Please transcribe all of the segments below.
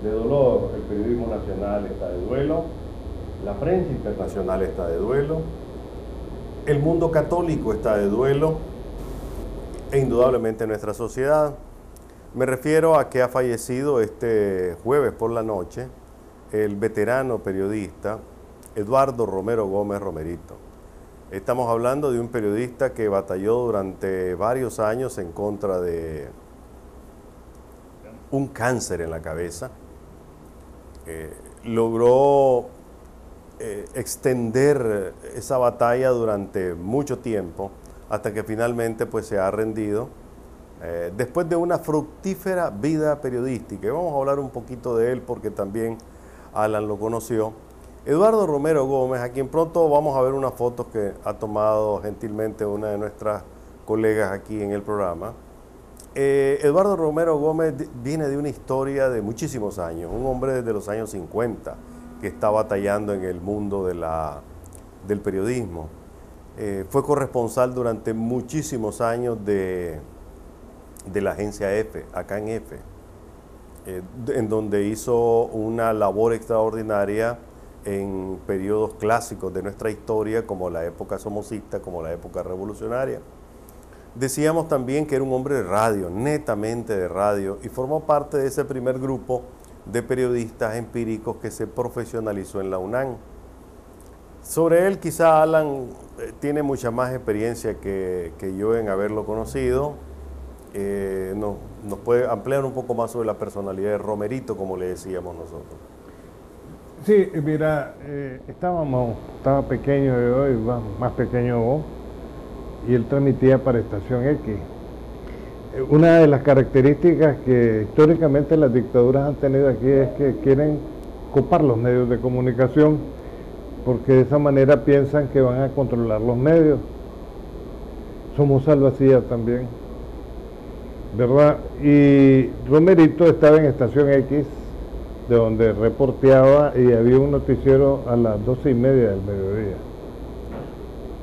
de dolor. El periodismo nacional está de duelo, la prensa internacional está de duelo, el mundo católico está de duelo e indudablemente nuestra sociedad. Me refiero a que ha fallecido este jueves por la noche el veterano periodista Eduardo Romero Gómez Romerito. Estamos hablando de un periodista que batalló durante varios años en contra de un cáncer en la cabeza. Logró extender esa batalla durante mucho tiempo hasta que finalmente pues se ha rendido después de una fructífera vida periodística. Y vamos a hablar un poquito de él porque también Alan lo conoció. Eduardo Romero Gómez, a quien pronto vamos a ver unas fotos que ha tomado gentilmente una de nuestras colegas aquí en el programa. Eduardo Romero Gómez viene de una historia de muchísimos años, un hombre desde los años 50 que está batallando en el mundo del periodismo. Fue corresponsal durante muchísimos años de la agencia EFE, acá en EFE, en donde hizo una labor extraordinaria en periodos clásicos de nuestra historia, como la época somocista, como la época revolucionaria. Decíamos también que era un hombre de radio, netamente de radio, y formó parte de ese primer grupo de periodistas empíricos que se profesionalizó en la UNAM. Sobre él quizá Alan tiene mucha más experiencia que yo en haberlo conocido. Nos puede ampliar un poco más sobre la personalidad de Romerito, como le decíamos nosotros. Sí, mira, estaba pequeño yo y más pequeño vos, y él transmitía para Estación X. Una de las características que históricamente las dictaduras han tenido aquí es que quieren copar los medios de comunicación, porque de esa manera piensan que van a controlar los medios. Somoza lo hacía también, ¿verdad? Y Romerito estaba en Estación X, de donde reporteaba, y había un noticiero a las 12:30 del mediodía,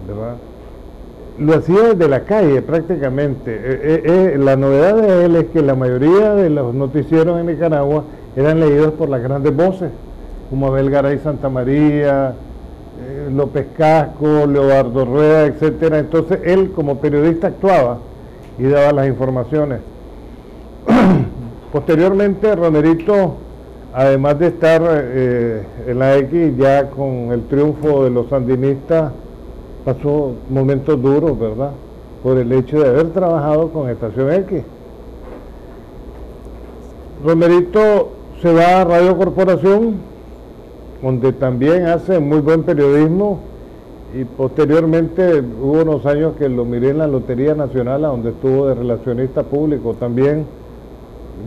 ¿verdad? Lo hacía desde la calle prácticamente. La novedad de él es que la mayoría de los noticieros en Nicaragua eran leídos por las grandes voces, como Abel Garay Santamaría, López Casco, Leobardo Rueda, etcétera. Entonces él como periodista actuaba y daba las informaciones. Posteriormente Romerito, además de estar en la X, ya con el triunfo de los sandinistas, pasó momentos duros, ¿verdad? Por el hecho de haber trabajado con Estación X. Romerito se va a Radio Corporación, donde también hace muy buen periodismo, y posteriormente hubo unos años que lo miré en la Lotería Nacional, a donde estuvo de relacionista público también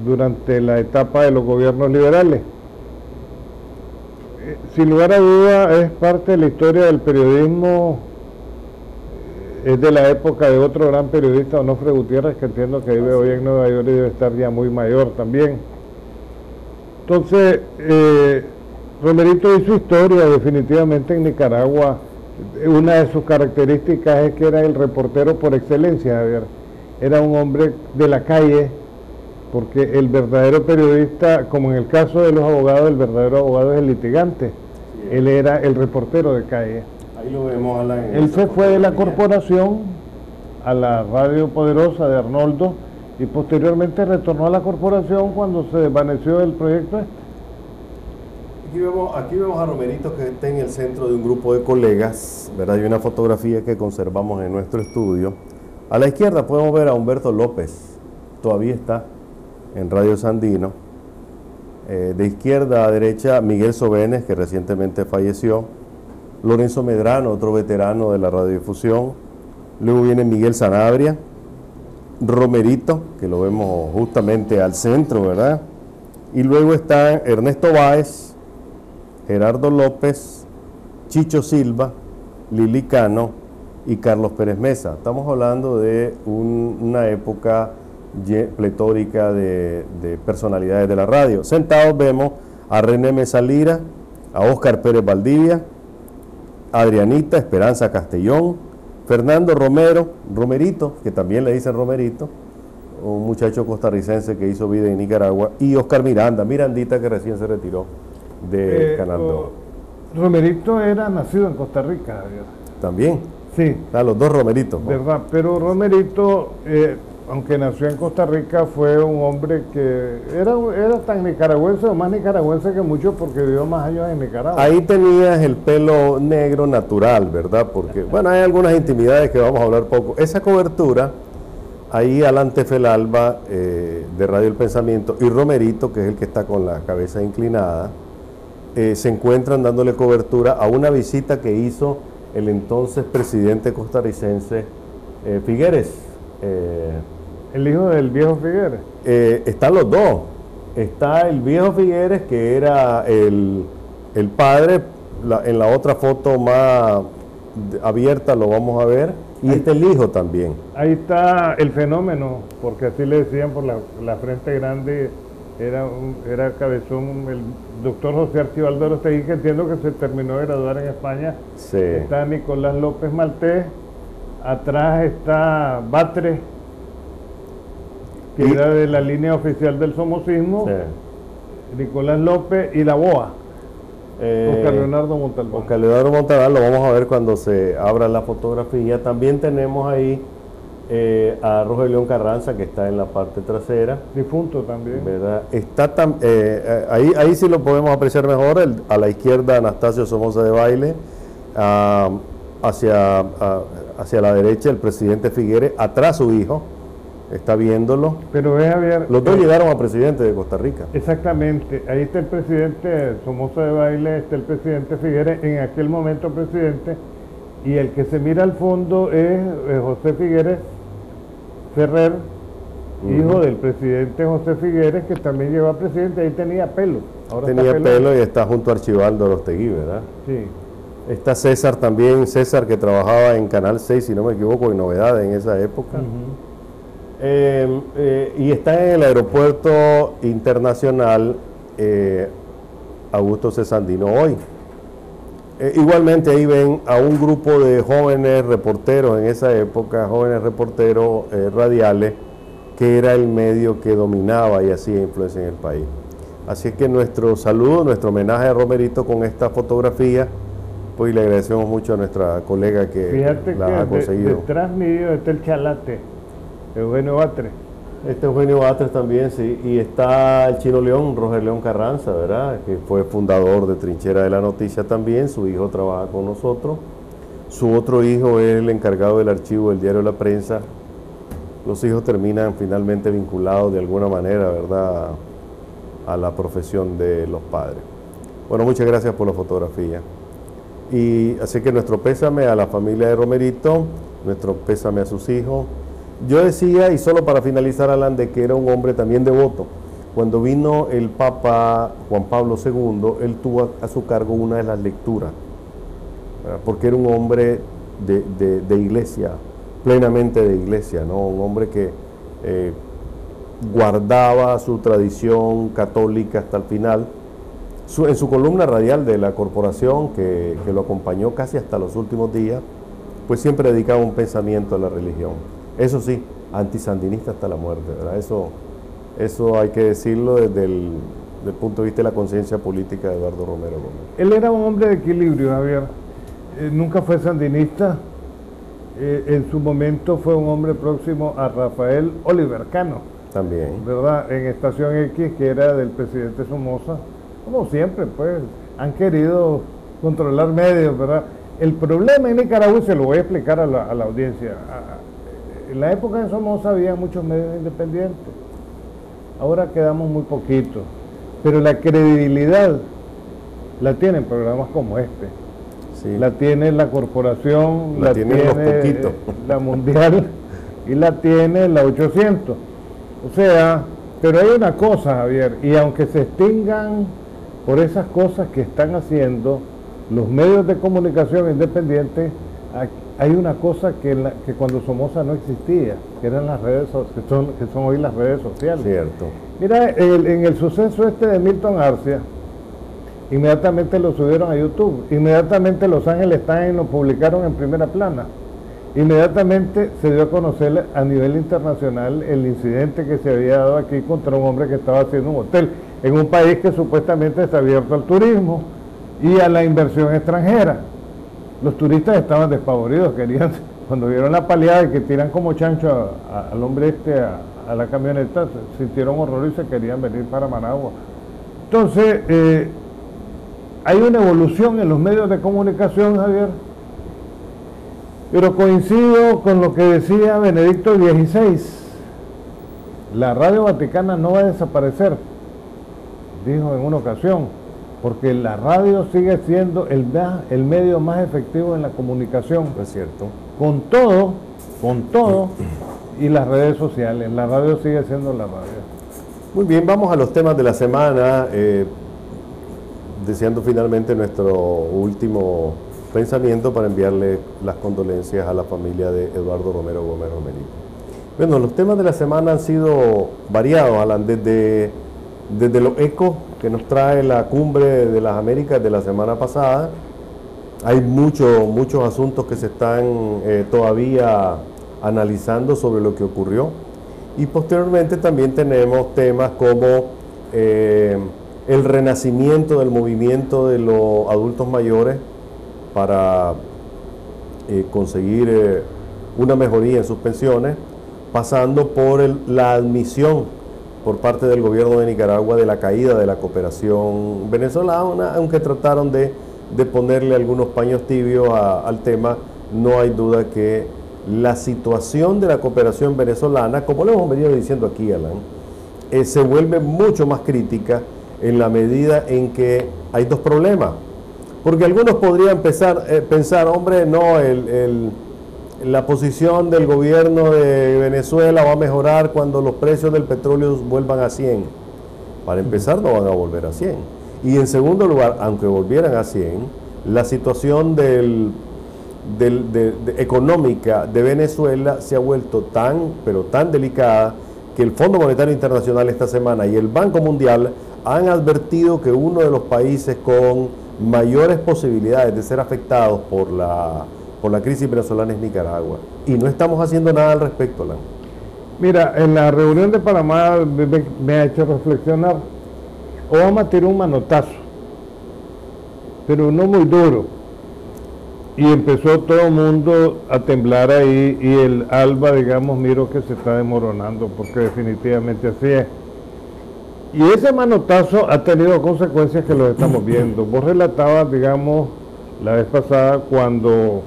durante la etapa de los gobiernos liberales. Sin lugar a duda es parte de la historia del periodismo. Es de la época de otro gran periodista, Onofre Gutiérrez, que entiendo que vive hoy en Nueva York y debe estar ya muy mayor también. Entonces, Romerito hizo historia definitivamente en Nicaragua. Una de sus características es que era el reportero por excelencia, Javier. Era un hombre de la calle, porque el verdadero periodista, como en el caso de los abogados, el verdadero abogado es el litigante. Sí. Él era el reportero de calle. Ahí lo vemos, Alan. Él se fue de la corporación a la Radio Poderosa de Arnoldo y posteriormente retornó a la corporación cuando se desvaneció el proyecto este. Aquí vemos a Romerito, que está en el centro de un grupo de colegas, ¿verdad? Hay una fotografía que conservamos en nuestro estudio. A la izquierda podemos ver a Humberto López, todavía está en Radio Sandino. De izquierda a derecha, Miguel Sobenes, que recientemente falleció. Lorenzo Medrano, otro veterano de la radiodifusión. Luego viene Miguel Sanabria, Romerito, que lo vemos justamente al centro, ¿verdad? Y luego están Ernesto Báez, Gerardo López, Chicho Silva, Lili Cano y Carlos Pérez Mesa. Estamos hablando de una época pletórica de personalidades de la radio. Sentados vemos a René Mesa Lira, a Óscar Pérez Valdivia, Adrianita Esperanza Castellón, Fernando Romero, Romerito, que también le dicen Romerito, un muchacho costarricense que hizo vida en Nicaragua, y Oscar Miranda, Mirandita, que recién se retiró de Canal 2. Romerito era nacido en Costa Rica, Javier. También. Sí. Los dos Romeritos, ¿no? ¿Verdad? Pero Romerito, aunque nació en Costa Rica, fue un hombre que era tan nicaragüense o más nicaragüense que muchos porque vivió más años en Nicaragua. Ahí tenías el pelo negro natural, ¿verdad? Porque, bueno, hay algunas intimidades que vamos a hablar poco. Esa cobertura, ahí Alan Tefelalba, de Radio El Pensamiento, y Romerito, que es el que está con la cabeza inclinada, se encuentran dándole cobertura a una visita que hizo el entonces presidente costarricense Figueres. El hijo del viejo Figueres. Están los dos. Está el viejo Figueres, que era el padre, en la otra foto más abierta lo vamos a ver, y está el hijo también. Ahí está el fenómeno, porque así le decían por la frente grande, era cabezón, el doctor José Archibaldo Arostegui, que entiendo que se terminó de graduar en España. Sí. Está Nicolás López Maltés, atrás está Batres, que era de la línea oficial del somocismo, sí. Nicolás López y la BOA, Oscar Leonardo Montalbán. Oscar Leonardo Montalbán, lo vamos a ver cuando se abra la fotografía. También tenemos ahí a Rogelio Carranza, que está en la parte trasera. Difunto también. ¿Verdad? Está ahí sí lo podemos apreciar mejor. A la izquierda, Anastasio Somoza de Baile. Hacia la derecha, el presidente Figueres. Atrás, su hijo. Está viéndolo. Pero ve, Javier, los dos llegaron a presidente de Costa Rica. Exactamente. Ahí está el presidente Somoza de Baile, está el presidente Figueres, en aquel momento presidente. Y el que se mira al fondo es José Figueres Ferrer, hijo del presidente José Figueres, que también lleva a presidente. Ahí tenía pelo. Ahora tenía pelo y está junto a Archibaldo Arostegui, ¿verdad? Sí. Está César también, César, que trabajaba en Canal 6, si no me equivoco, en Novedades en esa época. Y está en el aeropuerto internacional Augusto Cesandino hoy. Igualmente ahí ven a un grupo de jóvenes reporteros en esa época, jóvenes reporteros radiales, que era el medio que dominaba y hacía influencia en el país. Así es que nuestro saludo, nuestro homenaje a Romerito con esta fotografía, pues le agradecemos mucho a nuestra colega que la ha conseguido. Detrás mío está el chalate, Eugenio Batres. Eugenio Batres también, sí, y está el Chino León, Roger León Carranza, ¿verdad?, que fue fundador de Trinchera de la Noticia también. Su hijo trabaja con nosotros, su otro hijo es el encargado del archivo del diario La Prensa. Los hijos terminan finalmente vinculados de alguna manera, ¿verdad?, a la profesión de los padres. Bueno, muchas gracias por la fotografía. Y así que nuestro pésame a la familia de Romerito, nuestro pésame a sus hijos. Yo decía, y solo para finalizar, Alan, de que era un hombre también devoto. Cuando vino el Papa Juan Pablo II, él tuvo a su cargo una de las lecturas, ¿verdad?, porque era un hombre de iglesia, plenamente de iglesia, ¿no? Un hombre que guardaba su tradición católica hasta el final. En su columna radial de la corporación, que lo acompañó casi hasta los últimos días, pues siempre dedicaba un pensamiento a la religión. Eso sí, antisandinista hasta la muerte, ¿verdad? Eso hay que decirlo desde el punto de vista de la conciencia política de Eduardo Romero Gómez. Él era un hombre de equilibrio, Javier. Nunca fue sandinista. En su momento fue un hombre próximo a Rafael Oliver Cano. También. ¿Verdad? En Estación X, que era del presidente Somoza. Como siempre, pues, han querido controlar medios, ¿verdad? El problema en Nicaragua, y se lo voy a explicar a la audiencia, en la época de Somoza había muchos medios independientes, ahora quedamos muy poquitos, pero la credibilidad la tienen programas como este, sí. La tiene la corporación, la tiene la Mundial y la tiene la 800. O sea, pero hay una cosa, Javier, y aunque se extingan por esas cosas que están haciendo los medios de comunicación independientes, hay una cosa que cuando Somoza no existía, que eran las redes que son hoy las redes sociales. Cierto. Mira, en el suceso de Milton Arcia, inmediatamente lo subieron a YouTube, inmediatamente Los Ángeles Times lo publicaron en primera plana, inmediatamente se dio a conocer a nivel internacional el incidente que se había dado aquí contra un hombre que estaba haciendo un hotel en un país que supuestamente está abierto al turismo y a la inversión extranjera. Los turistas estaban despavoridos, querían, cuando vieron la paliada y que tiran como chancho al hombre a la camioneta, sintieron horror y se querían venir para Managua. Entonces, hay una evolución en los medios de comunicación, Javier, pero coincido con lo que decía Benedicto XVI. La Radio Vaticana no va a desaparecer, dijo en una ocasión, porque la radio sigue siendo el medio más efectivo en la comunicación. Es cierto. Con todo, y las redes sociales, la radio sigue siendo la radio. Muy bien, vamos a los temas de la semana, deseando finalmente nuestro último pensamiento para enviarle las condolencias a la familia de Eduardo Romero Gómez Romerito. Bueno, los temas de la semana han sido variados, Alan, desde los ecos que nos trae la cumbre de las Américas de la semana pasada. Hay muchos asuntos que se están todavía analizando sobre lo que ocurrió. Y posteriormente también tenemos temas como el renacimiento del movimiento de los adultos mayores para conseguir una mejoría en sus pensiones, pasando por la admisión por parte del gobierno de Nicaragua de la caída de la cooperación venezolana, aunque trataron de ponerle algunos paños tibios al tema. No hay duda que la situación de la cooperación venezolana, como lo hemos venido diciendo aquí, Alan, se vuelve mucho más crítica en la medida en que hay dos problemas. Porque algunos podrían pensar, hombre, no, la posición del gobierno de Venezuela va a mejorar cuando los precios del petróleo vuelvan a 100. Para empezar, no van a volver a 100. Y en segundo lugar, aunque volvieran a 100, la situación económica de Venezuela se ha vuelto pero tan delicada que el Fondo Monetario Internacional esta semana y el Banco Mundial han advertido que uno de los países con mayores posibilidades de ser afectados por la crisis venezolana es Nicaragua. Y no estamos haciendo nada al respecto, Alan. Mira, en la reunión de Panamá me ha hecho reflexionar. Obama tiró un manotazo, pero no muy duro. Y empezó todo el mundo a temblar ahí y el ALBA, digamos, miro que se está desmoronando, porque definitivamente así es. Y ese manotazo ha tenido consecuencias que lo estamos viendo. Vos relatabas, digamos, la vez pasada cuando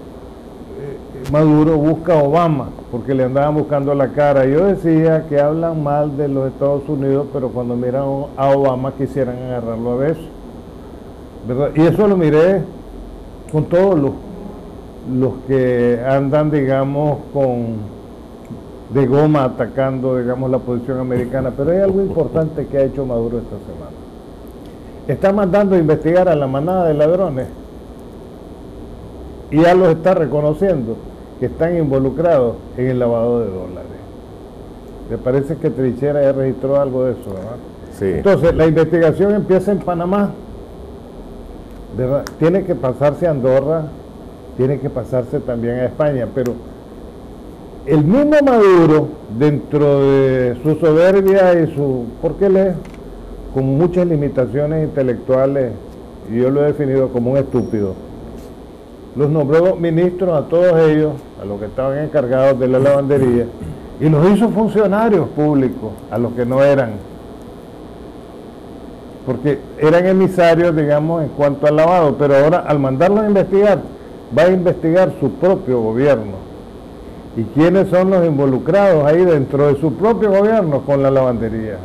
Maduro busca a Obama, porque le andaban buscando la cara. Yo decía que hablan mal de los Estados Unidos, pero cuando miran a Obama quisieran agarrarlo a besos, ¿verdad? Y eso lo miré con todos los que andan, digamos, de goma atacando, digamos, la posición americana. Pero hay algo importante que ha hecho Maduro esta semana. Está mandando a investigar a la manada de ladrones y ya los está reconociendo que están involucrados en el lavado de dólares. Me parece que Trinchera ya registró algo de eso, ¿verdad? Sí. Entonces, la investigación empieza en Panamá, ¿verdad? Tiene que pasarse a Andorra, tiene que pasarse también a España, pero el mismo Maduro, dentro de su soberbia y porque él es con muchas limitaciones intelectuales, y yo lo he definido como un estúpido, los nombró ministros a todos ellos, a los que estaban encargados de la lavandería, y los hizo funcionarios públicos, a los que no eran, porque eran emisarios, digamos, en cuanto al lavado, pero ahora al mandarlos a investigar, va a investigar su propio gobierno. ¿Y quiénes son los involucrados ahí dentro de su propio gobierno con la lavandería?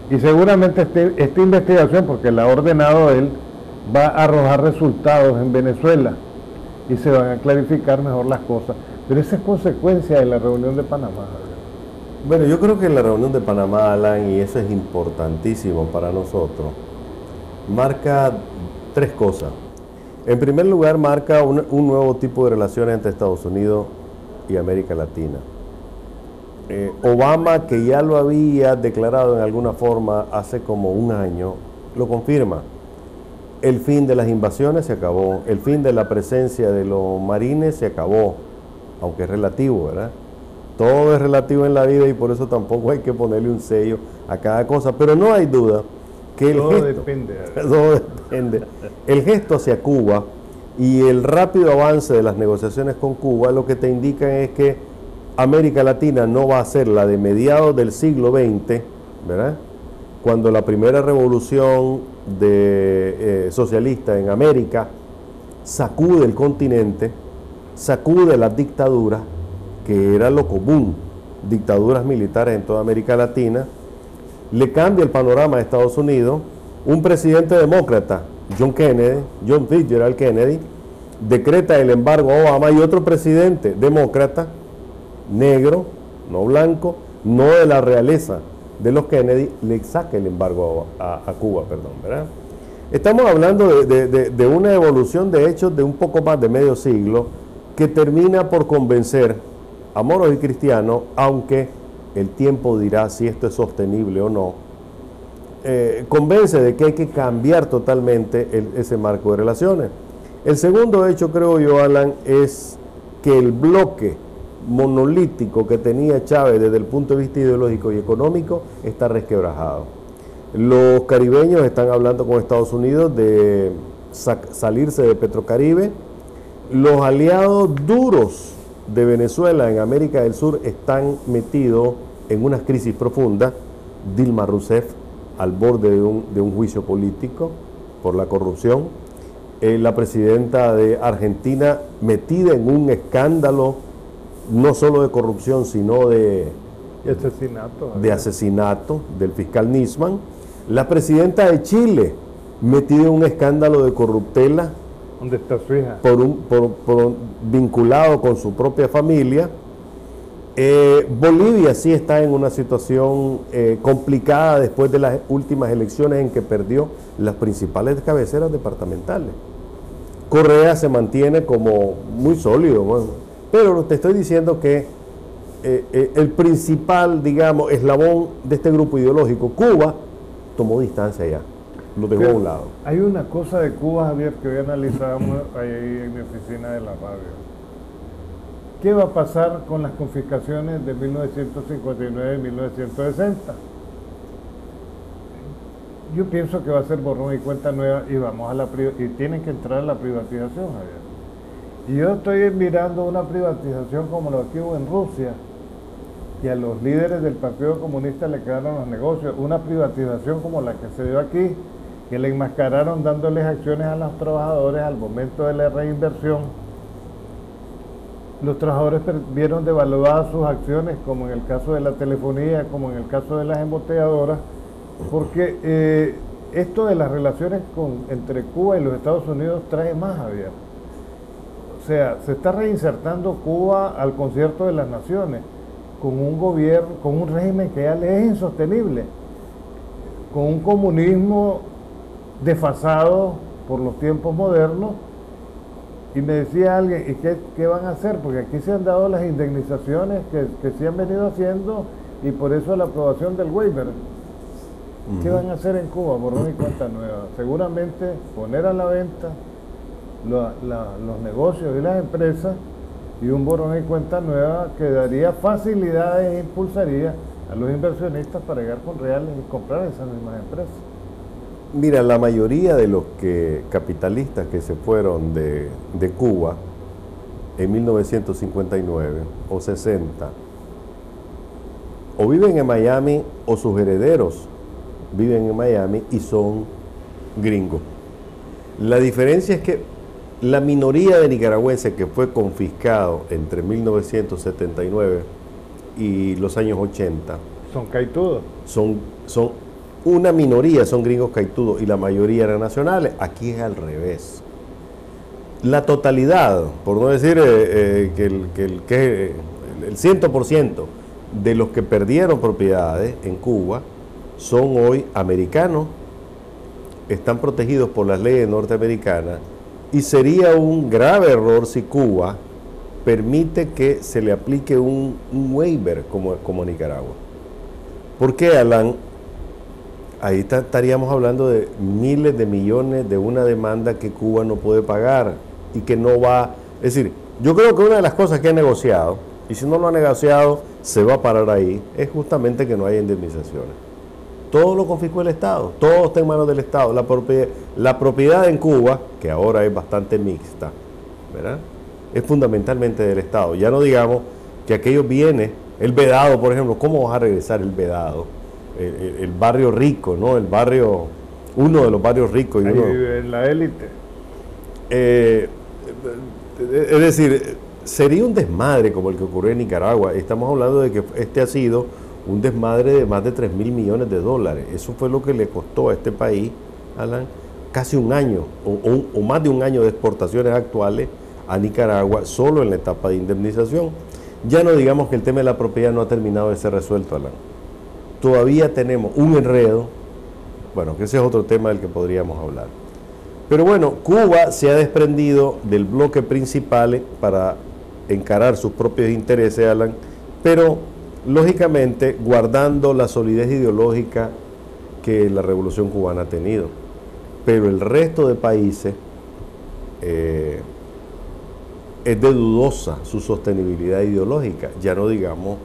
Y seguramente esta investigación, porque la ha ordenado él, va a arrojar resultados en Venezuela y se van a clarificar mejor las cosas. Pero esa es consecuencia de la reunión de Panamá. Bueno, yo creo que la reunión de Panamá, Alan, y eso es importantísimo para nosotros, marca tres cosas. En primer lugar, marca un nuevo tipo de relaciones entre Estados Unidos y América Latina. Obama, que ya lo había declarado en alguna forma hace como un año, lo confirma. El fin de las invasiones se acabó, el fin de la presencia de los marines se acabó. aunque es relativo, ¿verdad? Todo es relativo en la vida y por eso tampoco hay que ponerle un sello a cada cosa, pero no hay duda que el todo depende. El gesto hacia Cuba y el rápido avance de las negociaciones con Cuba lo que te indican es que América Latina no va a ser la de mediados del siglo XX, ¿verdad? Cuando la primera revolución socialista en América sacude el continente, sacude las dictaduras, que era lo común, dictaduras militares en toda América Latina, le cambia el panorama a Estados Unidos, un presidente demócrata, John Fitzgerald Kennedy, decreta el embargo a Obama y otro presidente demócrata, negro, no blanco, no de la realeza de los Kennedy, le saca el embargo a Cuba, ¿verdad? Estamos hablando de una evolución de hechos de un poco más de medio siglo que termina por convencer a moros y cristianos, aunque el tiempo dirá si esto es sostenible o no, convence de que hay que cambiar totalmente ese marco de relaciones. El segundo hecho, creo yo, Alan, es que el bloque monolítico que tenía Chávez desde el punto de vista ideológico y económico está resquebrajado. Los caribeños están hablando con Estados Unidos de salirse de Petrocaribe. Los aliados duros de Venezuela en América del Sur están metidos en una crisis profunda. Dilma Rousseff al borde de un juicio político por la corrupción. La presidenta de Argentina metida en un escándalo no solo de corrupción, sino de asesinato del fiscal Nisman. La presidenta de Chile metida en un escándalo de corruptela. ¿Dónde está su hija? Vinculado con su propia familia. Bolivia sí está en una situación complicada después de las últimas elecciones en que perdió las principales cabeceras departamentales. Correa se mantiene como muy sólido, bueno, pero te estoy diciendo que el principal, digamos, eslabón de este grupo ideológico, Cuba, tomó distancia ya, lo dejó a un lado. Hay una cosa de Cuba, Javier, que hoy analizábamos ahí en mi oficina de la radio. ¿Qué va a pasar con las confiscaciones de 1959 y 1960? Yo pienso que va a ser borrón y cuenta nueva y tienen que entrar a la privatización, Javier. Y yo estoy mirando una privatización como la que hubo en Rusia, que a los líderes del Partido Comunista le quedaron los negocios, una privatización como la que se dio aquí, que le enmascararon dándoles acciones a los trabajadores al momento de la reinversión. Los trabajadores vieron devaluadas sus acciones, como en el caso de la telefonía, como en el caso de las embotelladoras, porque esto de las relaciones entre Cuba y los Estados Unidos trae más, Javier. O sea, se está reinsertando Cuba al concierto de las naciones, con un gobierno, con un régimen que ya le es insostenible, con un comunismo desfasado por los tiempos modernos. Y me decía alguien, ¿y qué van a hacer? Porque aquí se han dado las indemnizaciones que se han venido haciendo y por eso la aprobación del waiver. ¿Qué van a hacer en Cuba? Borrón y cuenta nueva. Seguramente poner a la venta los negocios y las empresas y un borrón y cuenta nueva que daría facilidades e impulsaría a los inversionistas para llegar con reales y comprar esas mismas empresas. Mira, la mayoría de los capitalistas que se fueron de Cuba en 1959 o 60 o viven en Miami o sus herederos viven en Miami y son gringos. La diferencia es que la minoría de nicaragüenses que fue confiscado entre 1979 y los años 80 son caitudos. Son una minoría, son gringos caitudos y la mayoría eran nacionales. Aquí es al revés. La totalidad, por no decir que el 100% de los que perdieron propiedades en Cuba son hoy americanos, están protegidos por las leyes norteamericanas y sería un grave error si Cuba permite que se le aplique un waiver como a Nicaragua. ¿Por qué, Alan? Ahí estaríamos hablando de miles de millones de una demanda que Cuba no puede pagar y que no va, es decir, Yo creo que una de las cosas que ha negociado, y si no lo ha negociado, se va a parar ahí, es justamente que no haya indemnizaciones. Todo lo confiscó el Estado, todo está en manos del Estado. La propiedad en Cuba, que ahora es bastante mixta, ¿verdad?, es fundamentalmente del Estado. Ya no digamos que aquellos bienes, el vedado, por ejemplo, ¿cómo vas a regresar el vedado? El barrio rico, ¿no? El barrio, uno de los barrios ricos. Y ahí uno, vive la élite. Es decir, sería un desmadre como el que ocurrió en Nicaragua. Estamos hablando de que este ha sido un desmadre de más de 3.000 millones de dólares. Eso fue lo que le costó a este país, Alan, casi un año o más de un año de exportaciones actuales a Nicaragua solo en la etapa de indemnización. Ya no digamos que el tema de la propiedad no ha terminado de ser resuelto, Alan. Todavía tenemos un enredo, bueno, que ese es otro tema del que podríamos hablar. Pero bueno, Cuba se ha desprendido del bloque principal para encarar sus propios intereses, Alan, pero lógicamente guardando la solidez ideológica que la Revolución Cubana ha tenido. Pero el resto de países es de dudosa su sostenibilidad ideológica, ya no digamos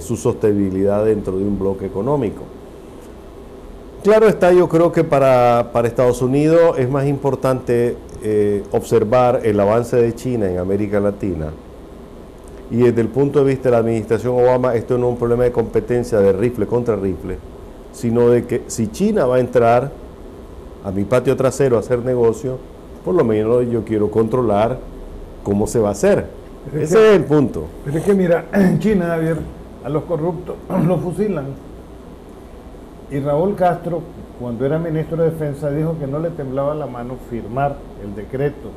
su sostenibilidad dentro de un bloque económico. Claro está, yo creo que para Estados Unidos es más importante observar el avance de China en América Latina, y desde el punto de vista de la administración Obama esto no es un problema de competencia de rifle contra rifle, sino de que si China va a entrar a mi patio trasero a hacer negocio, por lo menos yo quiero controlar cómo se va a hacer. Ese es el punto. Pero es que mira, en China, Javier, a los corruptos los fusilan. Y Raúl Castro, cuando era ministro de Defensa, dijo que no le temblaba la mano firmar el decreto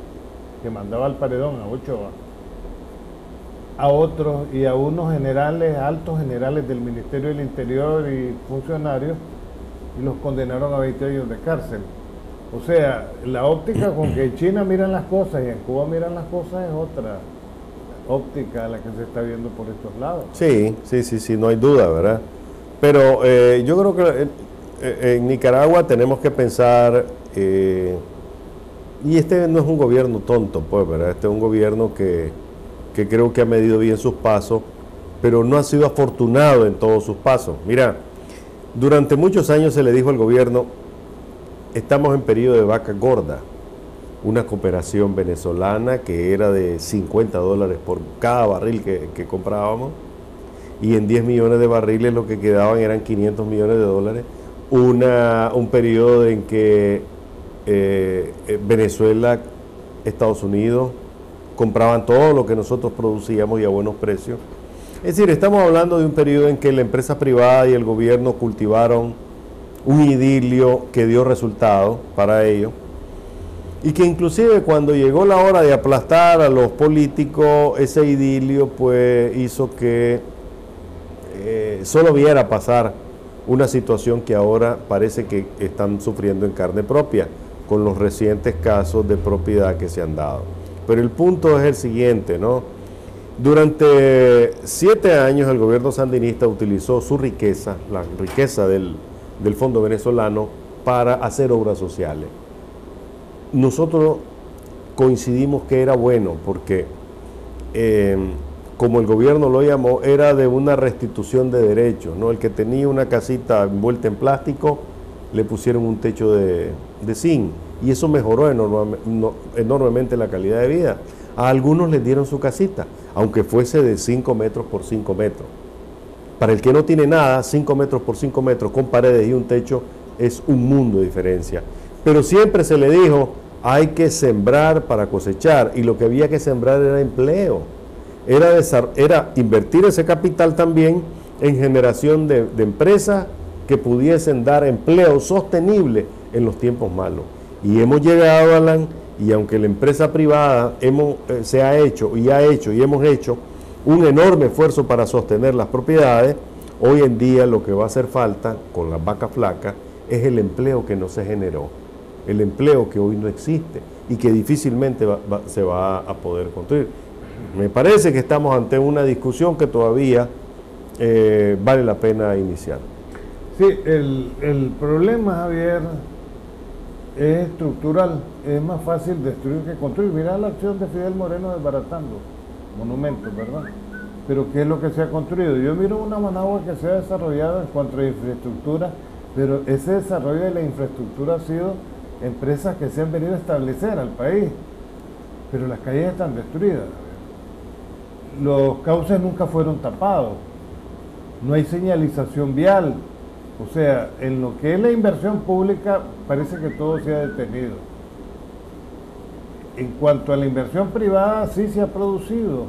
que mandaba al paredón a Ochoa, a otros y a unos generales, altos generales del Ministerio del Interior y funcionarios, y los condenaron a 20 años de cárcel. O sea, la óptica con que en China miran las cosas y en Cuba miran las cosas es otra óptica a la que se está viendo por estos lados. Sí, no hay duda, ¿verdad? Pero yo creo que en Nicaragua tenemos que pensar, y este no es un gobierno tonto, pues, ¿verdad? Este es un gobierno que creo que ha medido bien sus pasos, pero no ha sido afortunado en todos sus pasos. Mira, durante muchos años se le dijo al gobierno, estamos en periodo de vaca gorda, una cooperación venezolana que era de $50 por cada barril que comprábamos, y en 10 millones de barriles lo que quedaban eran $500 millones, un periodo en que Venezuela, Estados Unidos compraban todo lo que nosotros producíamos y a buenos precios. Es decir, estamos hablando de un periodo en que la empresa privada y el gobierno cultivaron un idilio que dio resultado para ellos, y que inclusive cuando llegó la hora de aplastar a los políticos, ese idilio pues hizo que solo viera pasar una situación que ahora parece que están sufriendo en carne propia con los recientes casos de propiedad que se han dado. Pero el punto es el siguiente, ¿no? Durante 7 años el gobierno sandinista utilizó su riqueza, la riqueza del Fondo Venezolano, para hacer obras sociales. Nosotros coincidimos que era bueno porque, como el gobierno lo llamó, era de una restitución de derechos, ¿no? El que tenía una casita envuelta en plástico, le pusieron un techo de zinc, y eso mejoró enormemente la calidad de vida. A algunos les dieron su casita, aunque fuese de 5 metros por 5 metros. Para el que no tiene nada, 5 metros por 5 metros con paredes y un techo es un mundo de diferencia. Pero siempre se le dijo, hay que sembrar para cosechar, y lo que había que sembrar era empleo. Era invertir ese capital también en generación de empresas que pudiesen dar empleo sostenible en los tiempos malos. Y hemos llegado, Alan, y aunque la empresa privada se ha hecho y hemos hecho un enorme esfuerzo para sostener las propiedades, hoy en día lo que va a hacer falta con las vacas flacas es el empleo que no se generó, el empleo que hoy no existe y que difícilmente se va a poder construir. Me parece que estamos ante una discusión que todavía vale la pena iniciar. Sí, el problema, Javier, es estructural, es más fácil destruir que construir. Mirá la acción de Fidel Moreno desbaratando monumentos, ¿verdad? Pero ¿qué es lo que se ha construido? Yo miro una Managua que se ha desarrollado en cuanto a infraestructura, pero ese desarrollo de la infraestructura ha sido empresas que se han venido a establecer al país, pero las calles están destruidas. Los cauces nunca fueron tapados, no hay señalización vial, o sea, en lo que es la inversión pública parece que todo se ha detenido. En cuanto a la inversión privada, sí se ha producido.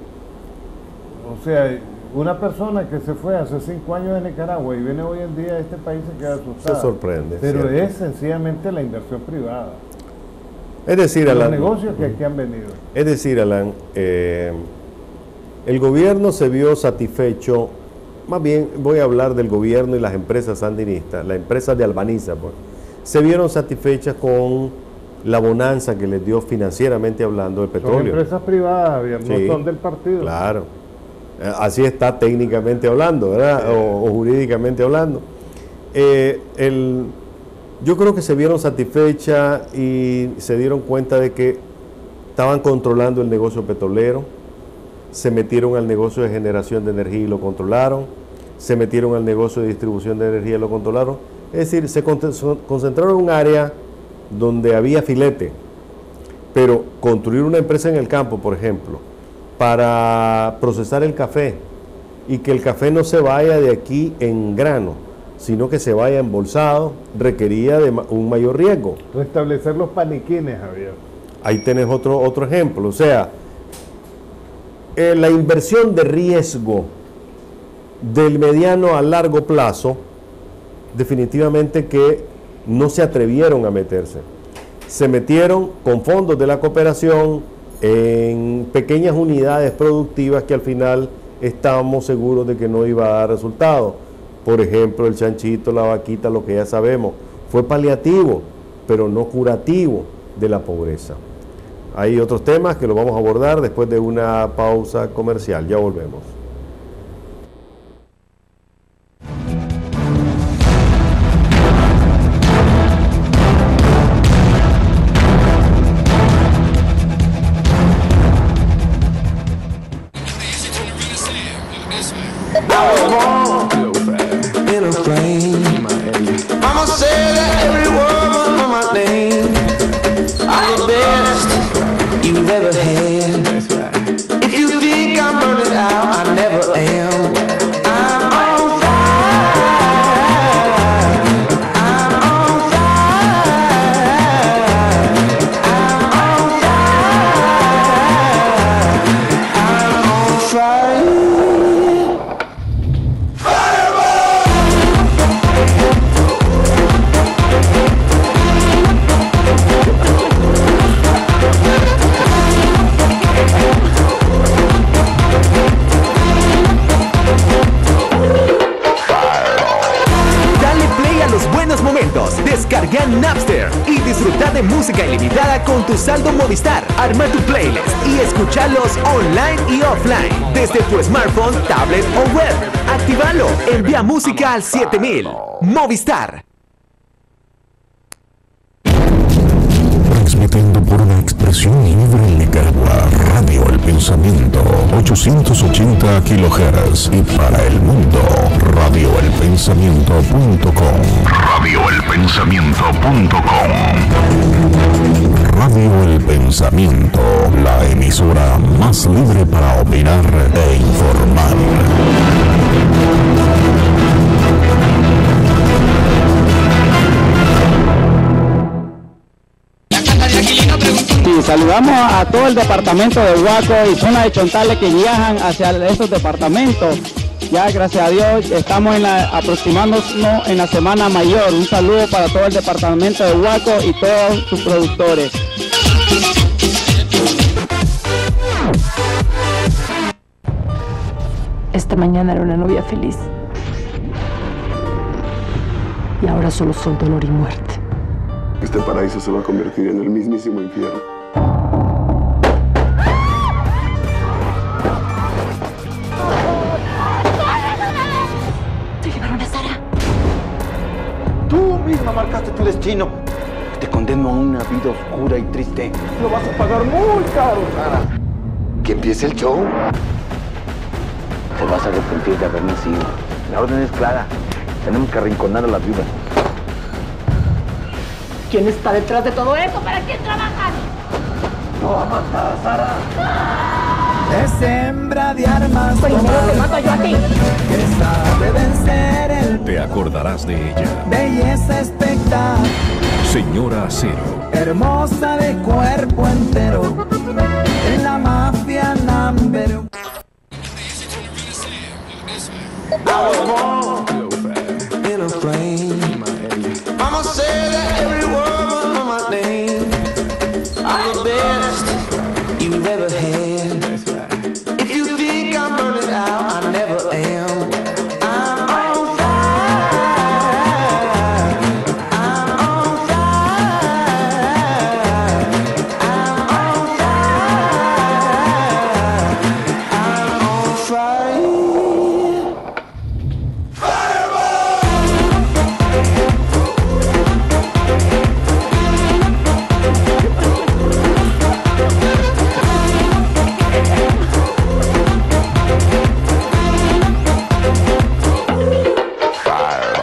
O sea, una persona que se fue hace 5 años de Nicaragua y viene hoy en día a este país se queda asustada. Se sorprende. Pero ¿cierto? es sencillamente la inversión privada. Es decir, Los Alan, negocios que aquí han venido. es decir, Alan, el gobierno se vio satisfecho, más bien voy a hablar del gobierno y las empresas sandinistas, las empresas de Albaniza, pues, se vieron satisfechas con la bonanza que les dio financieramente hablando el petróleo. Son empresas privadas, Javier, no Sí, son del partido. Claro, así está técnicamente hablando, ¿verdad? O jurídicamente hablando. Yo creo que se vieron satisfechas y se dieron cuenta de que estaban controlando el negocio petrolero, se metieron al negocio de generación de energía y lo controlaron, se metieron al negocio de distribución de energía y lo controlaron. Es decir, se concentraron en un área donde había filete, pero construir una empresa en el campo, por ejemplo, para procesar el café y que el café no se vaya de aquí en grano, sino que se vaya embolsado, requería de un mayor riesgo. Restablecer los paniquines, Javier. Ahí tenés otro ejemplo, o sea, la inversión de riesgo del mediano a largo plazo, definitivamente que no se atrevieron a meterse. Se metieron con fondos de la cooperación en pequeñas unidades productivas que al final estábamos seguros de que no iba a dar resultado. Por ejemplo, el chanchito, la vaquita, lo que ya sabemos, fue paliativo, pero no curativo de la pobreza. Hay otros temas que los vamos a abordar después de una pausa comercial. Ya volvemos. Mama said that every word was my name. I'm the best you've ever had. If you think I'm burning out, I never am. I'm on fire. I'm on fire. I'm on fire. I'm on fire. Momentos. Descarga Napster y disfruta de música ilimitada con tu saldo Movistar. Arma tu playlist y escúchalos online y offline desde tu smartphone, tablet o web. Actívalo. Envía música al 7000. Movistar. Transmitiendo por una expresión libre en Nicaragua, Radio El Pensamiento, 880 kHz y para el mundo, radioelpensamiento.com. Radioelpensamiento.com. Radio El Pensamiento, la emisora más libre para opinar e informar. Y saludamos a todo el departamento de Huaco y zona de Chontales que viajan hacia esos departamentos. Ya gracias a Dios estamos aproximándonos en la Semana Mayor. Un saludo para todo el departamento de Huaco y todos sus productores. Esta mañana era una novia feliz. Y ahora solo son dolor y muerte. Este paraíso se va a convertir en el mismísimo infierno. Se llevaron a Sara. Tú misma marcaste tu destino. te condeno a una vida oscura y triste. Lo vas a pagar muy caro, Sara. Que empiece el show. Te vas a arrepentir de haber nacido. La orden es clara. Tenemos que arrinconar a la viuda. ¿Quién está detrás de todo esto? ¿Para quién trabajan? ¡No va a matar a Sara! Es hembra de armas. Primero te mato yo a ti. Que sabe vencer el... Te acordarás de ella. Belleza espectacular. Señora Acero. Hermosa de cuerpo entero. En la mafia number. I was born in a flame. Mama said that every word was my name. I'm the best you've ever had. If you think I'm burning out, I never am. I'm on fire. I'm on fire. I'm on fire. I'm on fire.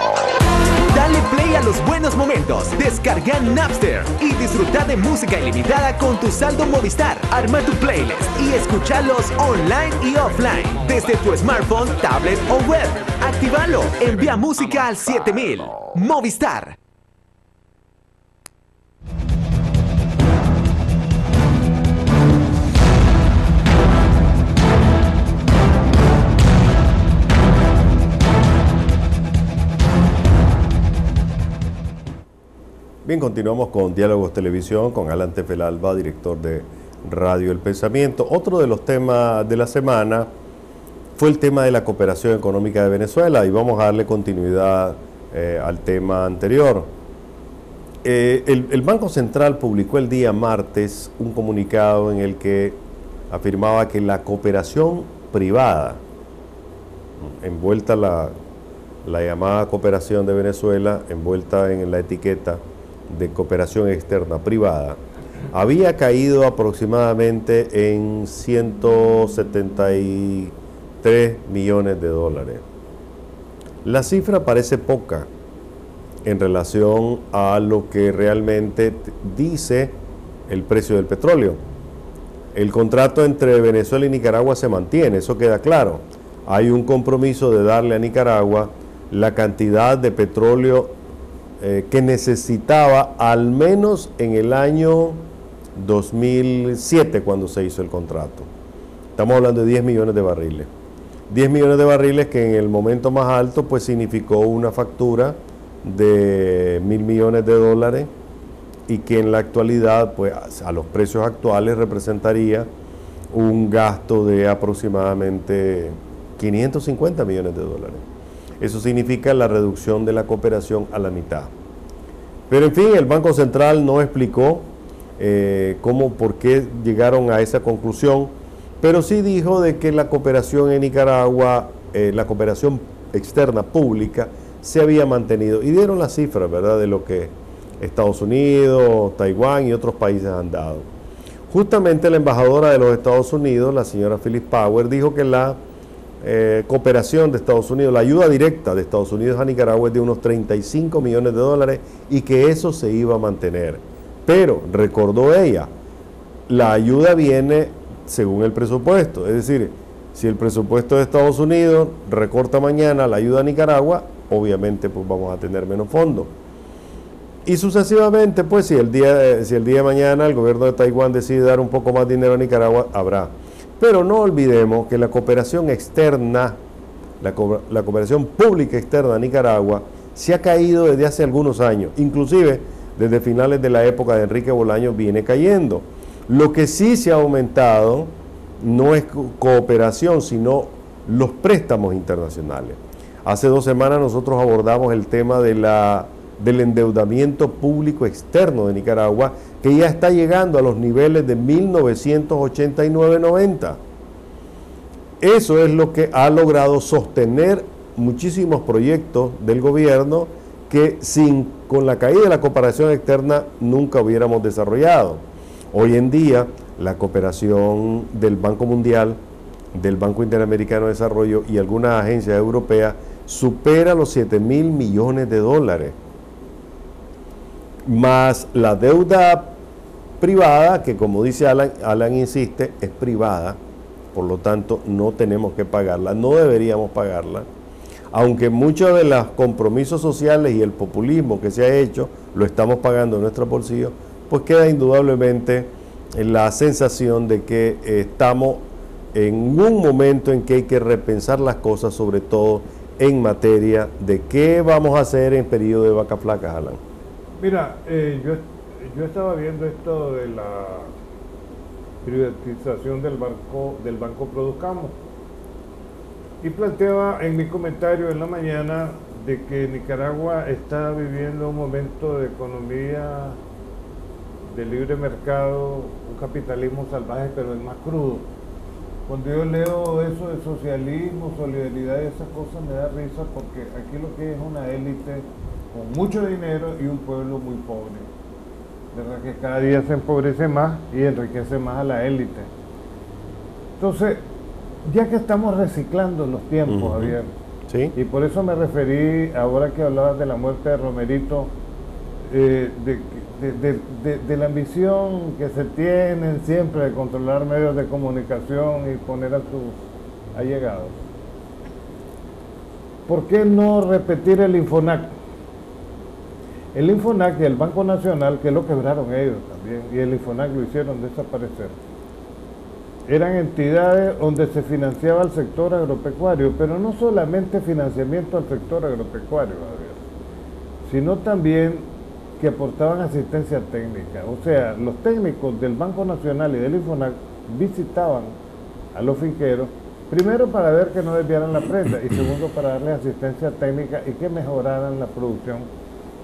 Dale play a los buenos momentos. Descarga Napster y disfruta de música ilimitada con tu saldo Movistar. Arma tu playlist y escúchalos online y offline desde tu smartphone, tablet o web. Actívalo. Envía música al 7000. Movistar. Bien, continuamos con Diálogos Televisión, con Alan Tefelalba, director de Radio El Pensamiento. Otro de los temas de la semana fue el tema de la cooperación económica de Venezuela y vamos a darle continuidad al tema anterior. El Banco Central publicó el día martes un comunicado en el que afirmaba que la cooperación privada, envuelta la llamada cooperación de Venezuela, envuelta en la etiqueta de cooperación externa privada, había caído aproximadamente en 173 millones de dólares. La cifra parece poca en relación a lo que realmente dice el precio del petróleo. El contrato entre Venezuela y Nicaragua se mantiene, eso queda claro. Hay un compromiso de darle a Nicaragua la cantidad de petróleo que necesitaba al menos en el año 2007 cuando se hizo el contrato. Estamos hablando de 10 millones de barriles. 10 millones de barriles que en el momento más alto pues significó una factura de 1.000 millones de dólares y que en la actualidad pues a los precios actuales representaría un gasto de aproximadamente 550 millones de dólares. Eso significa la reducción de la cooperación a la mitad. Pero en fin, el Banco Central no explicó por qué llegaron a esa conclusión, pero sí dijo de que la cooperación en Nicaragua, la cooperación externa pública, se había mantenido. Y dieron las cifras, ¿verdad?, de lo que Estados Unidos, Taiwán y otros países han dado. Justamente la embajadora de los Estados Unidos, la señora Phyllis Power, dijo que la cooperación de Estados Unidos, la ayuda directa de Estados Unidos a Nicaragua es de unos 35 millones de dólares y que eso se iba a mantener. Pero, recordó ella, la ayuda viene según el presupuesto. Es decir, si el presupuesto de Estados Unidos recorta mañana la ayuda a Nicaragua, obviamente pues vamos a tener menos fondos. Y sucesivamente, pues si el día de mañana el gobierno de Taiwán decide dar un poco más dinero a Nicaragua, habrá. Pero no olvidemos que la cooperación externa, la cooperación pública externa a Nicaragua, se ha caído desde hace algunos años. Inclusive, desde finales de la época de Enrique Bolaños viene cayendo. Lo que sí se ha aumentado no es cooperación, sino los préstamos internacionales. Hace 2 semanas nosotros abordamos el tema del endeudamiento público externo de Nicaragua, que ya está llegando a los niveles de 1989-90. Eso es lo que ha logrado sostener muchísimos proyectos del gobierno que con la caída de la cooperación externa nunca hubiéramos desarrollado. Hoy en día, la cooperación del Banco Mundial, del Banco Interamericano de Desarrollo y algunas agencias europeas supera los 7.000 millones de dólares. Más la deuda privada, que como dice Alan insiste, es privada, por lo tanto no tenemos que pagarla, no deberíamos pagarla, aunque muchos de los compromisos sociales y el populismo que se ha hecho lo estamos pagando en nuestros bolsillos, pues queda indudablemente la sensación de que estamos en un momento en que hay que repensar las cosas, sobre todo en materia de qué vamos a hacer en periodo de vacas flacas, Alan. Mira, yo estaba viendo esto de la privatización del Banco Produzcamo y planteaba en mi comentario en la mañana de que Nicaragua está viviendo un momento de economía de libre mercado, un capitalismo salvaje, pero es más crudo. Cuando yo leo eso de socialismo, solidaridad y esas cosas, me da risa porque aquí lo que es una élite con mucho dinero y un pueblo muy pobre, ¿verdad? Que cada día se empobrece más y enriquece más a la élite. Entonces, ya que estamos reciclando los tiempos, Javier, ¿sí? Y por eso me referí, ahora que hablabas de la muerte de Romerito, de la ambición que se tienen siempre de controlar medios de comunicación y poner a sus allegados. ¿Por qué no repetir el Infonac? El Infonac y el Banco Nacional, que lo quebraron ellos también, y el Infonac lo hicieron desaparecer, eran entidades donde se financiaba el sector agropecuario, pero no solamente financiamiento al sector agropecuario, sino también que aportaban asistencia técnica. O sea, los técnicos del Banco Nacional y del Infonac visitaban a los finqueros, primero para ver que no desviaran la prenda y segundo para darles asistencia técnica y que mejoraran la producción,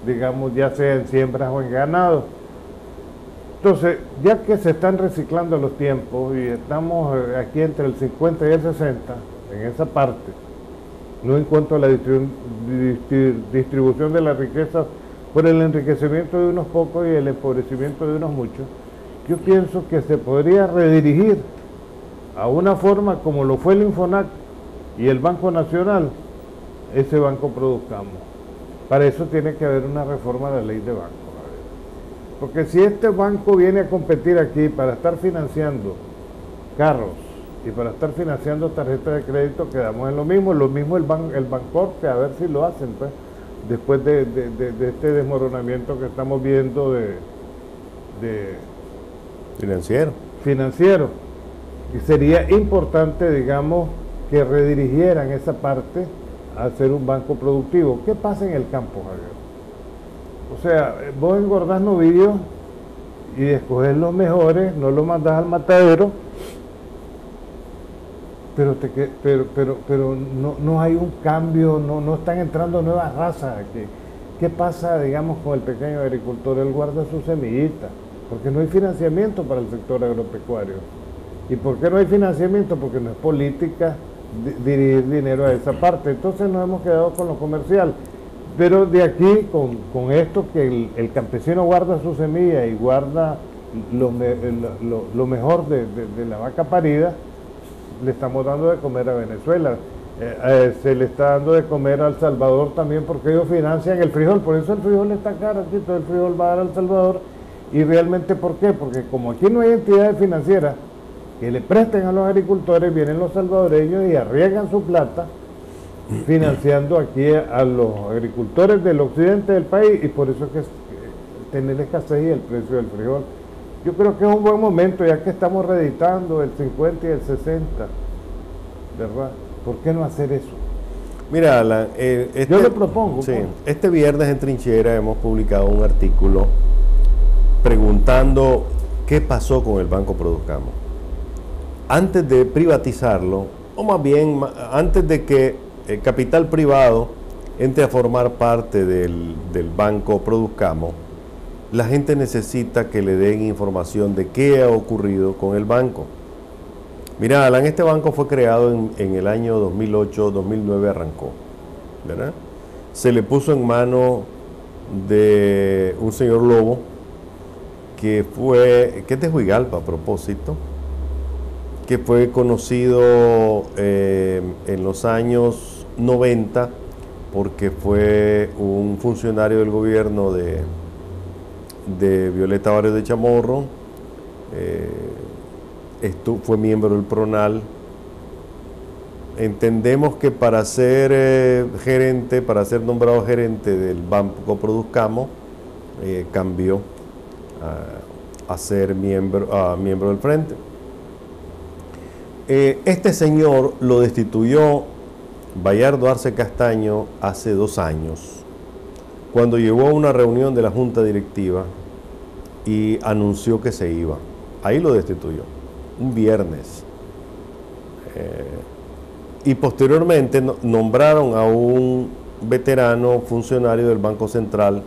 digamos, ya sea en siembras o en ganado. Entonces, ya que se están reciclando los tiempos y estamos aquí entre el 50 y el 60, en esa parte, no en cuanto a la distribución de la riqueza por el enriquecimiento de unos pocos y el empobrecimiento de unos muchos, yo pienso que se podría redirigir a una forma como lo fue el Infonac y el Banco Nacional, ese Banco Produzcamo. Para eso tiene que haber una reforma de la ley de bancos. Porque si este banco viene a competir aquí para estar financiando carros y para estar financiando tarjetas de crédito, quedamos en lo mismo el Bancorp, que a ver si lo hacen, pues, después de este desmoronamiento que estamos viendo financiero. Y sería importante, digamos, que redirigieran esa parte a hacer un banco productivo. ¿Qué pasa en el campo, Javier? O sea, vos engordás novillos y escoges los mejores, no los mandás al matadero, pero no hay un cambio, no están entrando nuevas razas aquí. ¿Qué pasa, digamos, con el pequeño agricultor? Él guarda sus semillitas, porque no hay financiamiento para el sector agropecuario. ¿Y por qué no hay financiamiento? Porque no es política dirigir dinero a esa parte. Entonces nos hemos quedado con lo comercial. Pero de aquí, con esto, que el campesino guarda su semilla y guarda lo mejor de la vaca parida, le estamos dando de comer a Venezuela. Se le está dando de comer a El Salvador también, porque ellos financian el frijol. Por eso el frijol está caro, aquí todo el frijol va a dar a El Salvador. Y realmente, ¿por qué? Porque como aquí no hay entidades financieras que le presten a los agricultores, vienen los salvadoreños y arriesgan su plata financiando aquí a los agricultores del occidente del país, y por eso es que tener escasez y el precio del frijol. Yo creo que es un buen momento, ya que estamos reeditando el 50 y el 60, ¿verdad? ¿Por qué no hacer eso? Mira, Alan, yo le propongo. Sí, este viernes en Trinchera hemos publicado un artículo preguntando qué pasó con el Banco Produzcamo. Antes de privatizarlo, o más bien antes de que el capital privado entre a formar parte del Banco Produzcamo, la gente necesita que le den información de qué ha ocurrido con el banco. Mira, Alan, este banco fue creado en el año 2008, 2009 arrancó, ¿verdad? Se le puso en mano de un señor Lobo, que es de Huigalpa a propósito, que fue conocido en los años 90 porque fue un funcionario del gobierno de Violeta Barrios de Chamorro, fue miembro del PRONAL. Entendemos que para ser gerente, para ser nombrado gerente del Banco Produzcamo, cambió a ser miembro del Frente. Este señor lo destituyó Bayardo Arce Castaño hace 2 años, cuando llegó a una reunión de la Junta Directiva y anunció que se iba. Ahí lo destituyó, un viernes. Y posteriormente nombraron a un veterano funcionario del Banco Central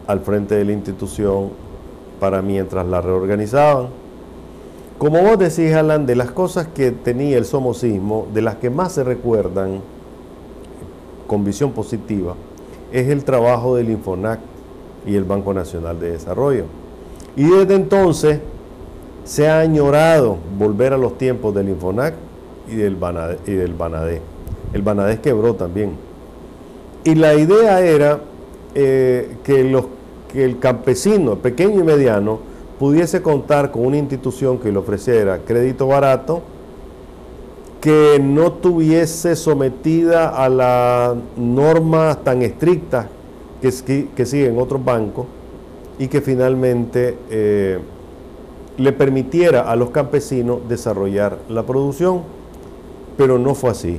al frente de la institución para mientras la reorganizaban. Como vos decís, Alan, de las cosas que tenía el somocismo, de las que más se recuerdan con visión positiva, es el trabajo del Infonac y el Banco Nacional de Desarrollo. Y desde entonces se ha añorado volver a los tiempos del Infonac y del Banadé. El Banadé quebró también. Y la idea era que el campesino, pequeño y mediano, pudiese contar con una institución que le ofreciera crédito barato, que no tuviese sometida a las normas tan estrictas que siguen otros bancos, y que finalmente le permitiera a los campesinos desarrollar la producción. Pero no fue así.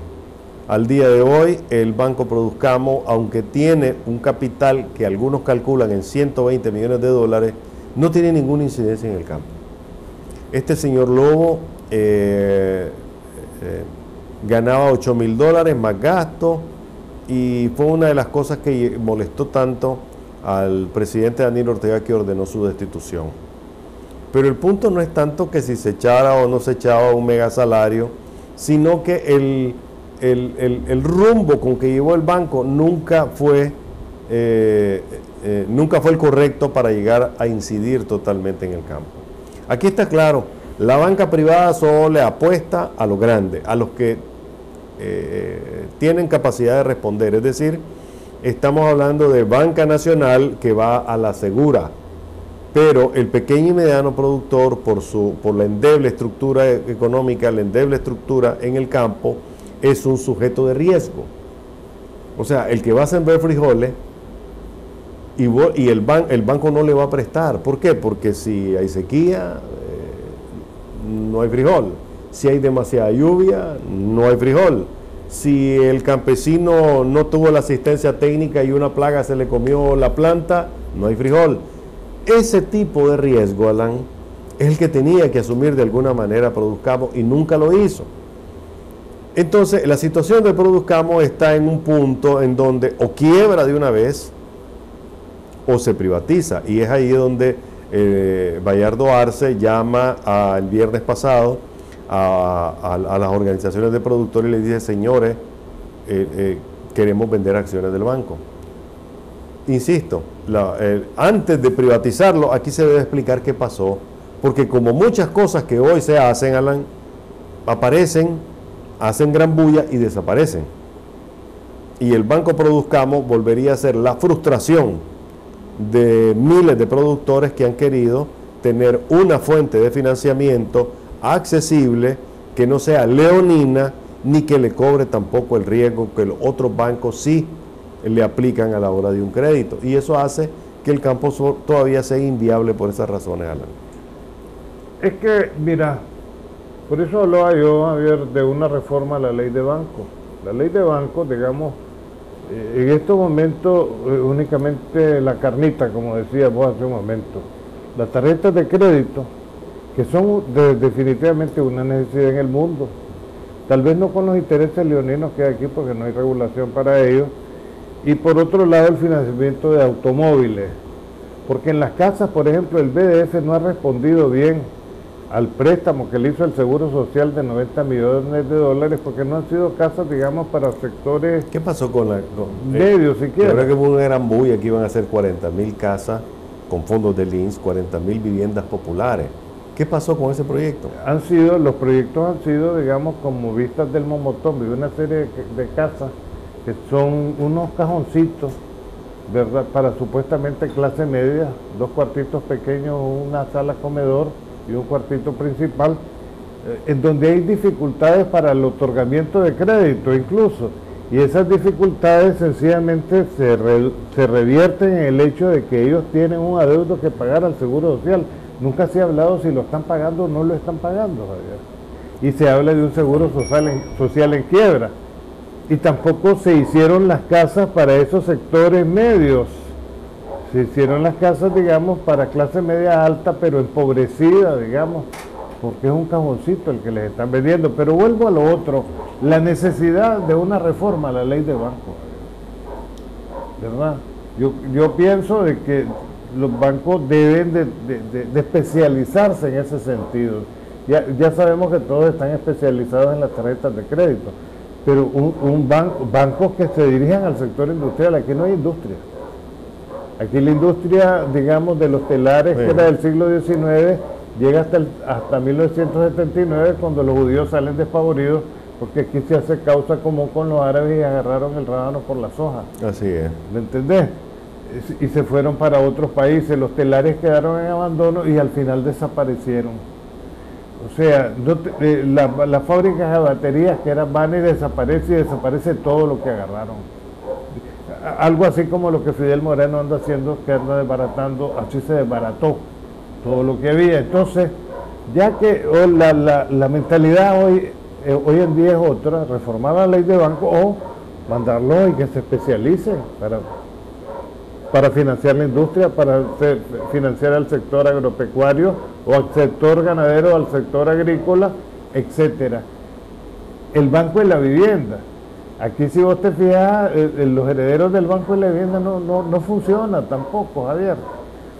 Al día de hoy, el Banco Produzcamo, aunque tiene un capital que algunos calculan en 120 millones de dólares, no tiene ninguna incidencia en el campo. Este señor Lobo ganaba $8.000 más gastos, y fue una de las cosas que molestó tanto al presidente Daniel Ortega, que ordenó su destitución. Pero el punto no es tanto que si se echara o no se echaba un mega salario, sino que el rumbo con que llevó el banco nunca fue el correcto para llegar a incidir totalmente en el campo. Aquí está claro, la banca privada solo le apuesta a los grandes, a los que tienen capacidad de responder. Es decir, estamos hablando de banca nacional que va a la segura, pero el pequeño y mediano productor, por la endeble estructura económica, la endeble estructura en el campo, es un sujeto de riesgo. O sea, el que va a sembrar frijoles y el banco no le va a prestar. ¿Por qué? Porque si hay sequía, no hay frijol. Si hay demasiada lluvia, no hay frijol. Si el campesino no tuvo la asistencia técnica y una plaga se le comió la planta, no hay frijol. Ese tipo de riesgo, Alan, es el que tenía que asumir de alguna manera Produzcamo, y nunca lo hizo. Entonces, la situación de Produzcamo está en un punto en donde o quiebra de una vez o se privatiza, y es ahí donde Bayardo Arce llama el viernes pasado a las organizaciones de productores y les dice: señores, queremos vender acciones del banco. Insisto, antes de privatizarlo, aquí se debe explicar qué pasó, porque como muchas cosas que hoy se hacen, Alan, aparecen, hacen gran bulla y desaparecen. Y el Banco Produzcamo volvería a ser la frustración de miles de productores que han querido tener una fuente de financiamiento accesible, que no sea leonina, ni que le cobre tampoco el riesgo que los otros bancos sí le aplican a la hora de un crédito, y eso hace que el campo todavía sea inviable por esas razones, Alan. Es que, mira, por eso hablaba yo, Javier, de una reforma a la ley de banco. La ley de banco, digamos, en estos momentos únicamente la carnita, como decías vos hace un momento, las tarjetas de crédito, que son definitivamente una necesidad en el mundo, tal vez no con los intereses leoninos que hay aquí, porque no hay regulación para ellos. Y por otro lado, el financiamiento de automóviles, porque en las casas, por ejemplo, el BDF no ha respondido bien al préstamo que le hizo el Seguro Social de 90 millones de dólares, porque no han sido casas, digamos, para sectores... ¿Qué pasó con medios siquiera? Yo creo que hubo una gran bulla que iban a hacer 40.000 casas con fondos del INSS, 40.000 viviendas populares. ¿Qué pasó con ese proyecto? Los proyectos han sido, digamos, como vistas del Momotombi, una serie de casas que son unos cajoncitos, ¿verdad?, para supuestamente clase media, 2 cuartitos pequeños, una sala comedor y un cuartito principal, en donde hay dificultades para el otorgamiento de crédito incluso, y esas dificultades sencillamente se revierten en el hecho de que ellos tienen un adeudo que pagar al Seguro Social. Nunca se ha hablado si lo están pagando o no lo están pagando, Javier. Y se habla de un seguro social en quiebra. Y tampoco se hicieron las casas para esos sectores medios. Se hicieron las casas, digamos, para clase media alta, pero empobrecida, digamos, porque es un cajoncito el que les están vendiendo. Pero vuelvo a lo otro, la necesidad de una reforma a la ley de bancos, ¿verdad? Yo pienso de que los bancos deben de especializarse en ese sentido. Ya sabemos que todos están especializados en las tarjetas de crédito, pero bancos que se dirijan al sector industrial. Aquí no hay industria. Aquí la industria, digamos, de los telares, que era del siglo XIX, llega hasta 1979, cuando los judíos salen despavoridos, porque aquí se hace causa común con los árabes y agarraron el rábano por las hojas. Así es. ¿Me entendés? Y se fueron para otros países, los telares quedaron en abandono y al final desaparecieron. O sea, las fábricas de baterías que eran Bani desaparece y desaparece todo lo que agarraron. Algo así como lo que Fidel Moreno anda haciendo, que anda desbaratando, así se desbarató todo lo que había. Entonces, ya que la mentalidad hoy en día es otra, reformar la ley de banco o mandarlo y que se especialicen para financiar la industria, para financiar al sector agropecuario o al sector ganadero, al sector agrícola, etcétera. El banco de la vivienda. Aquí, si vos te fijas, los herederos del banco de la vivienda no funciona tampoco, Javier.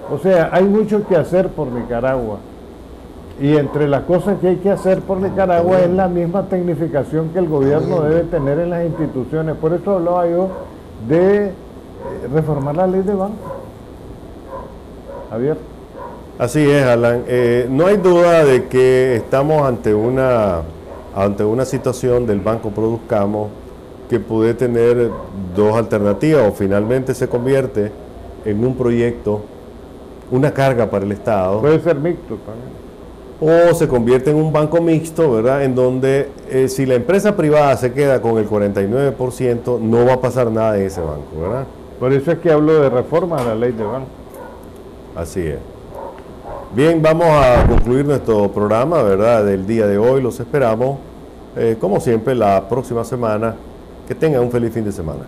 O sea, hay mucho que hacer por Nicaragua. Y entre las cosas que hay que hacer por Nicaragua es la misma tecnificación que el gobierno debe tener en las instituciones. Por eso hablaba yo de reformar la ley de banco. Javier. Así es, Alan. No hay duda de que estamos ante una situación del Banco Produzcamos que puede tener dos alternativas, o finalmente se convierte en un proyecto, una carga para el Estado. Puede ser mixto también. O se convierte en un banco mixto, ¿verdad? En donde si la empresa privada se queda con el 49%, no va a pasar nada en ese banco, ¿verdad? Por eso es que hablo de reforma a la ley de banco. Así es. Bien, vamos a concluir nuestro programa, ¿verdad?, del día de hoy. Los esperamos, como siempre, la próxima semana. Que tengan un feliz fin de semana.